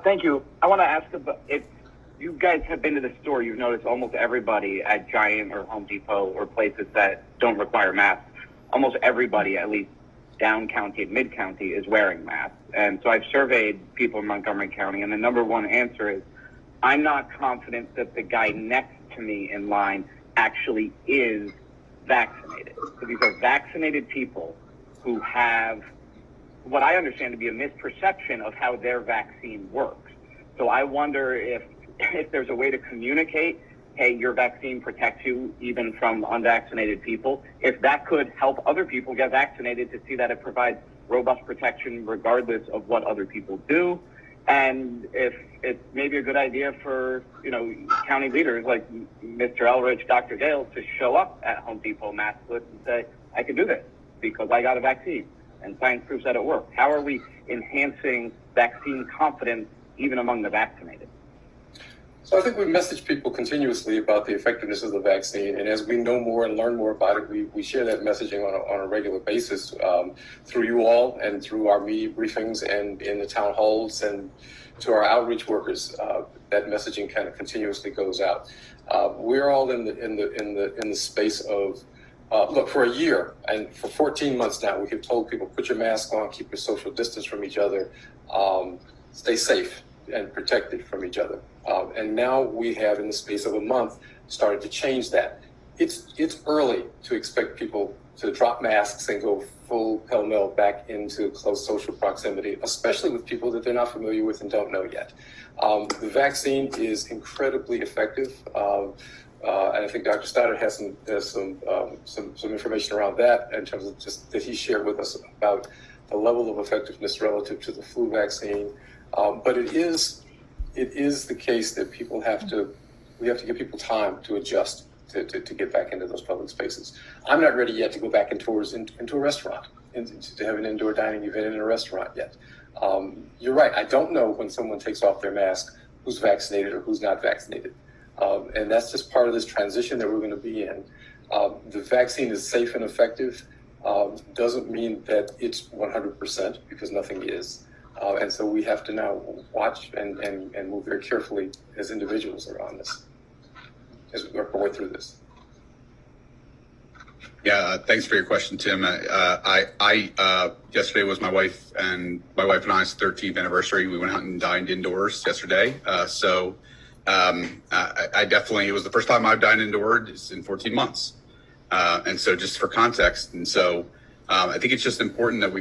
Thank you. I want to ask about if you guys have been to the store, you've noticed almost everybody at Giant or Home Depot or places that don't require masks, almost everybody, at least down county and mid county, is wearing masks. And so I've surveyed people in Montgomery County, and the number one answer is, I'm not confident that the guy next to me in line actually is vaccinated. So these are vaccinated people who have what I understand to be a misperception of how their vaccine works. So I wonder if there's a way to communicate, hey, your vaccine protects you even from unvaccinated people, if that could help other people get vaccinated to see that it provides robust protection regardless of what other people do. And if it's maybe a good idea for, county leaders like Mr. Elrich, Dr. Gale to show up at Home Depot maskless and say, I can do this because I got a vaccine and science proves that it works. How are we enhancing vaccine confidence even among the vaccinated? So I think we message people continuously about the effectiveness of the vaccine, and as we know more and learn more about it, we share that messaging on a regular basis through you all and through our media briefings and in the town halls and to our outreach workers. That messaging kind of continuously goes out. We're all in the space of look, for a year and for 14 months now, we have told people, put your mask on, keep your social distance from each other, stay safe and protected from each other. And now we have, in the space of a month, started to change that. It's early to expect people to drop masks and go full pell-mell back into close social proximity, especially with people that they're not familiar with and don't know yet. The vaccine is incredibly effective. And I think Dr. Stoddard has some information around that in terms of just that he shared with us about the level of effectiveness relative to the flu vaccine. But it is the case that we have to give people time to adjust to get back into those public spaces. I'm not ready yet to go back into a restaurant, to have an indoor dining event in a restaurant yet. You're right. I don't know when someone takes off their mask who's vaccinated or who's not vaccinated. And that's just part of this transition that we're going to be in. The vaccine is safe and effective. Doesn't mean that it's 100% because nothing is. And so we have to now watch and move very carefully as individuals around this, as we work our way through this. Yeah, thanks for your question, Tim. Yesterday was my wife and I's 13th anniversary. We went out and dined indoors yesterday. I definitely, it was the first time I've dined indoors in 14 months. And so just for context, I think it's just important that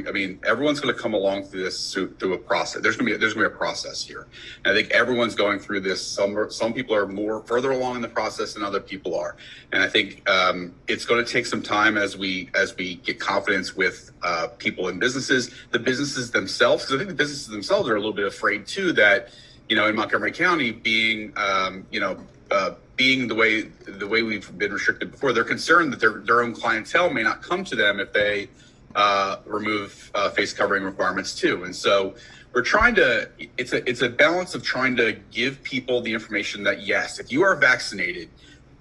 everyone's going to come along through this through a process. There's going to be a process here. And I think everyone's going through this. Some people are more further along in the process than other people are. And I think it's going to take some time as we get confidence with people in businesses, the businesses themselves, because I think the businesses themselves are a little bit afraid too that, in Montgomery County being the way we've been restricted before, they're concerned that their own clientele may not come to them if they remove face covering requirements too. And so we're trying to, it's a balance of trying to give people the information that yes, if you're vaccinated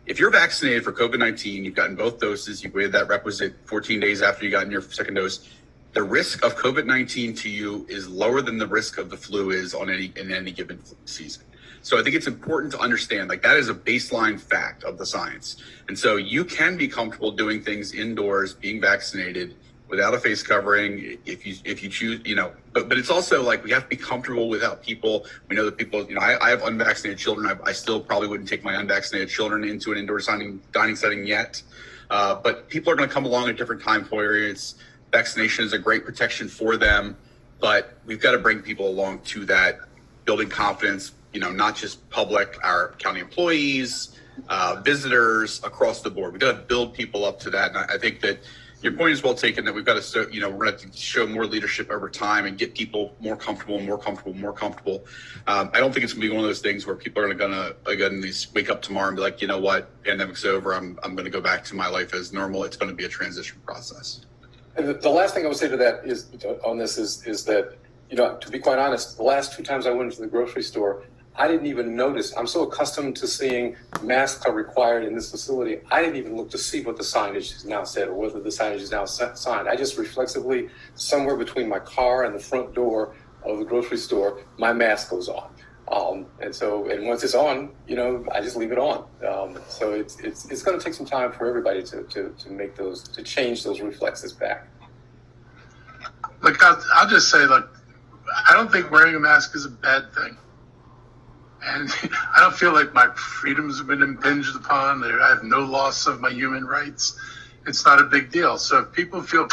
for COVID-19, you've gotten both doses, you've waited that requisite 14 days after you got your second dose, the risk of COVID-19 to you is lower than the risk of the flu is in any given season. So I think it's important to understand, that is a baseline fact of the science. And so you can be comfortable doing things indoors, being vaccinated without a face covering if you choose, but it's also we have to be comfortable without people. We know that people, I have unvaccinated children. I still probably wouldn't take my unvaccinated children into an indoor dining setting yet. But people are going to come along at different time periods. Vaccination is a great protection for them, but we've got to bring people along to that, building confidence, not just public, our county employees, visitors across the board. We've got to build people up to that. And I think that your point is well taken, that we've got to, we're going to have to show more leadership over time and get people more comfortable. I don't think it's going to be one of those things where people are going to again, wake up tomorrow and be like, you know what, pandemic's over. I'm going to go back to my life as normal. It's going to be a transition process. And the last thing I would say to that is that, to be quite honest, the last 2 times I went into the grocery store, I didn't even notice. I'm so accustomed to seeing masks are required in this facility. I didn't even look to see what the signage is now said or whether the signage is now signed. I just reflexively, somewhere between my car and the front door, of the grocery store, my mask goes on. And once it's on, I just leave it on. So it's going to take some time for everybody to make to change those reflexes back. Look, I'll just say, look, I don't think wearing a mask is a bad thing. And I don't feel like my freedoms have been impinged upon. I have no loss of my human rights. It's not a big deal. So if people feel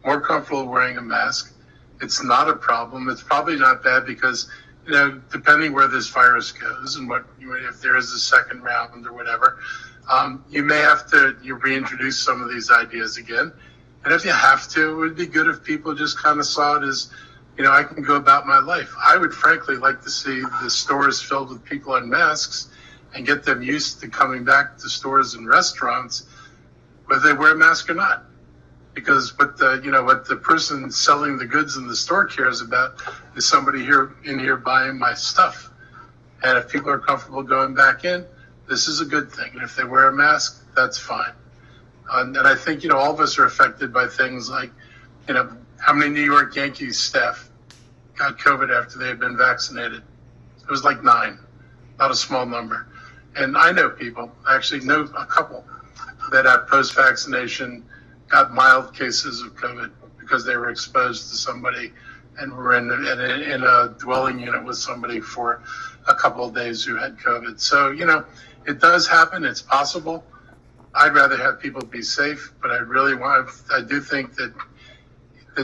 more comfortable wearing a mask, it's not a problem. It's probably not bad because, depending where this virus goes and if there is a second round or whatever, you may have to reintroduce some of these ideas again. And if you have to, it would be good if people just kind of saw it as, I can go about my life. I would frankly like to see the stores filled with people in masks and get them used to coming back to stores and restaurants, whether they wear a mask or not. Because what the person selling the goods in the store cares about is somebody in here buying my stuff. And if people are comfortable going back in, this is a good thing. And if they wear a mask, that's fine. And I think, all of us are affected by things like, how many New York Yankees staff got COVID after they had been vaccinated? It was like 9, not a small number. And I know people, I actually know a couple that at post-vaccination got mild cases of COVID because they were exposed to somebody and were in a dwelling unit with somebody for a couple of days who had COVID. So, it does happen. It's possible. I'd rather have people be safe, but I do think that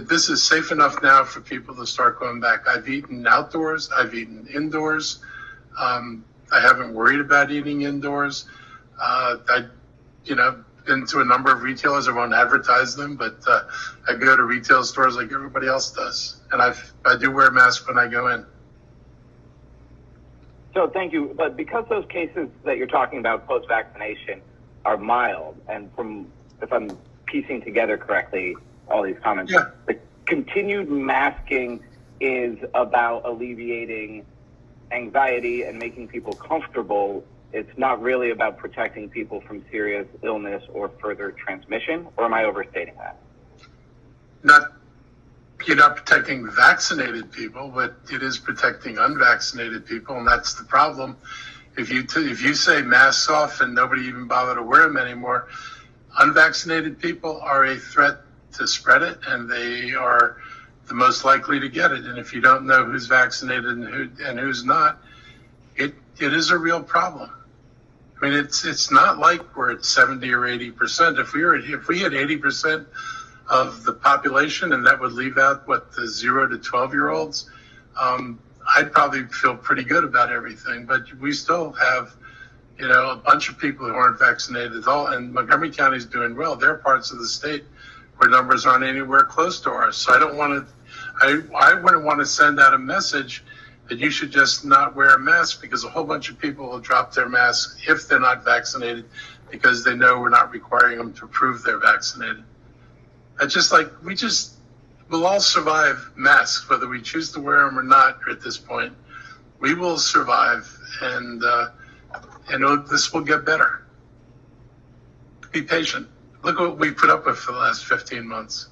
this is safe enough now for people to start going back. I've eaten outdoors. I've eaten indoors. I haven't worried about eating indoors. Been to a number of retailers. I won't advertise them, but I go to retail stores like everybody else does. And I do wear a mask when I go in. So thank you. But because those cases that you're talking about post-vaccination are mild, and if I'm piecing together correctly all these comments, yeah. The continued masking is about alleviating anxiety and making people comfortable. It's not really about protecting people from serious illness or further transmission, or am I overstating that? You're not protecting vaccinated people, but it is protecting unvaccinated people, and that's the problem. If you say masks off and nobody even bother to wear them anymore, unvaccinated people are a threat to spread it, and they are the most likely to get it. And if you don't know who's vaccinated and who's not, it is a real problem. I mean, it's not like we're at 70 or 80%. If we had 80% of the population, and that would leave out the 0 to 12-year-olds, I'd probably feel pretty good about everything. But we still have, a bunch of people who aren't vaccinated at all. And Montgomery County is doing well. There are parts of the state where numbers aren't anywhere close to ours. So I wouldn't want to send out a message that you should just not wear a mask, because a whole bunch of people will drop their masks if they're not vaccinated because they know we're not requiring them to prove they're vaccinated. It's just like we'll all survive masks, whether we choose to wear them or not at this point. We will survive, and this will get better. Be patient. Look what we put up with for the last 15 months.